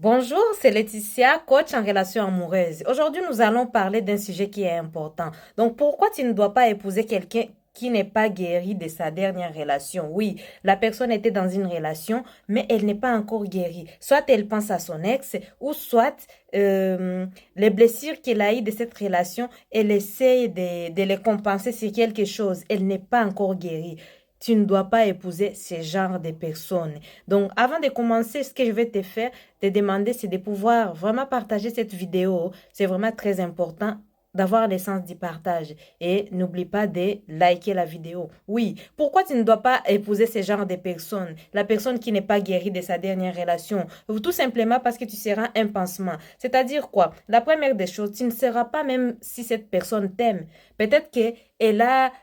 Bonjour, c'est Laetitia, coach en relations amoureuses. Aujourd'hui, nous allons parler d'un sujet qui est important. Donc, pourquoi tu ne dois pas épouser quelqu'un qui n'est pas guéri de sa dernière relation? Oui, la personne était dans une relation, mais elle n'est pas encore guérie. Soit elle pense à son ex, ou soit les blessures qu'elle a eues de cette relation, elle essaie de les compenser sur quelque chose. Elle n'est pas encore guérie. Tu ne dois pas épouser ce genre de personnes. Donc, avant de commencer, ce que je vais te faire, te demander, c'est de pouvoir vraiment partager cette vidéo. C'est vraiment très important d'avoir l'essence du partage. Et n'oublie pas de liker la vidéo. Oui, pourquoi tu ne dois pas épouser ce genre de personnes? La personne qui n'est pas guérie de sa dernière relation. Tout simplement parce que tu seras un pansement. C'est-à-dire quoi? La première des choses, tu ne seras pas même si cette personne t'aime. Peut-être qu'elle a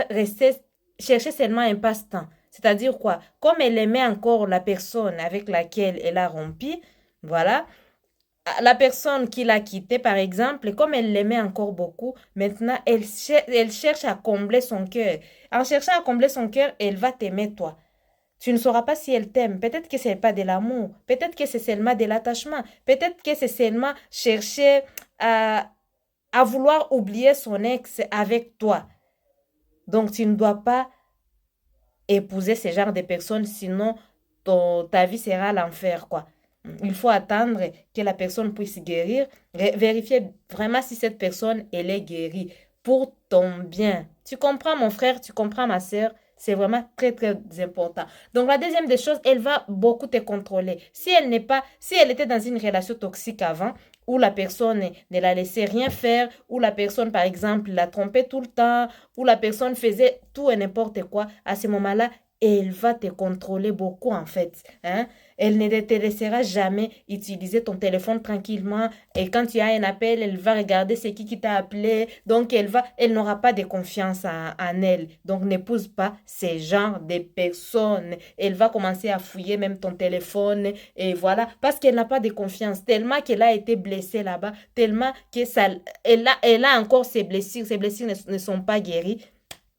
resté chercher seulement un passe-temps. C'est-à-dire quoi? Comme elle aimait encore la personne avec laquelle elle a rompu, voilà, la personne qui l'a quitté, par exemple, comme elle l'aimait encore beaucoup, maintenant, elle cherche à combler son cœur. En cherchant à combler son cœur, elle va t'aimer, toi. Tu ne sauras pas si elle t'aime. Peut-être que ce n'est pas de l'amour. Peut-être que c'est seulement de l'attachement. Peut-être que c'est seulement chercher à vouloir oublier son ex avec toi. Donc, tu ne dois pas épouser ce genre de personnes, sinon ta vie sera l'enfer, quoi. Il faut attendre que la personne puisse guérir, vérifier vraiment si cette personne, elle est guérie pour ton bien. Tu comprends, mon frère, tu comprends, ma soeur, c'est vraiment très, très important. Donc, la deuxième des choses, elle va beaucoup te contrôler. Si elle était dans une relation toxique avant, où la personne ne la laissait rien faire, où la personne, par exemple, la trompait tout le temps, où la personne faisait tout et n'importe quoi, à ce moment-là, elle va te contrôler beaucoup en fait. Hein? Elle ne te laissera jamais utiliser ton téléphone tranquillement et quand tu as un appel, elle va regarder c'est qui t'a appelé. Donc elle n'aura pas de confiance en elle. Donc n'épouse pas ces genres de personnes. Elle va commencer à fouiller même ton téléphone et voilà parce qu'elle n'a pas de confiance tellement qu'elle a été blessée là-bas, tellement que elle a encore ses blessures ne sont pas guéries.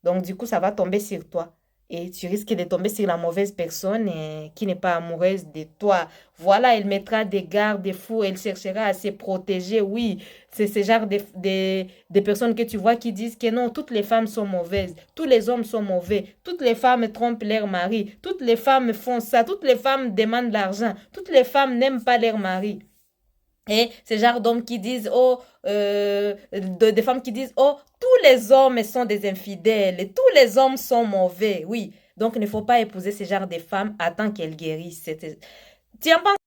Donc, du coup, ça va tomber sur toi. Et tu risques de tomber sur la mauvaise personne qui n'est pas amoureuse de toi. Voilà, elle mettra des garde-fous, elle cherchera à se protéger. Oui, c'est ce genre de personnes que tu vois qui disent que non, toutes les femmes sont mauvaises, tous les hommes sont mauvais, toutes les femmes trompent leur mari, toutes les femmes font ça, toutes les femmes demandent l'argent, toutes les femmes n'aiment pas leur mari. Et ce genre d'hommes qui disent, oh, des femmes qui disent, oh, tous les hommes sont des infidèles, et tous les hommes sont mauvais. Oui, donc il ne faut pas épouser ce genre de femmes, attends qu'elles guérissent. Tu en penses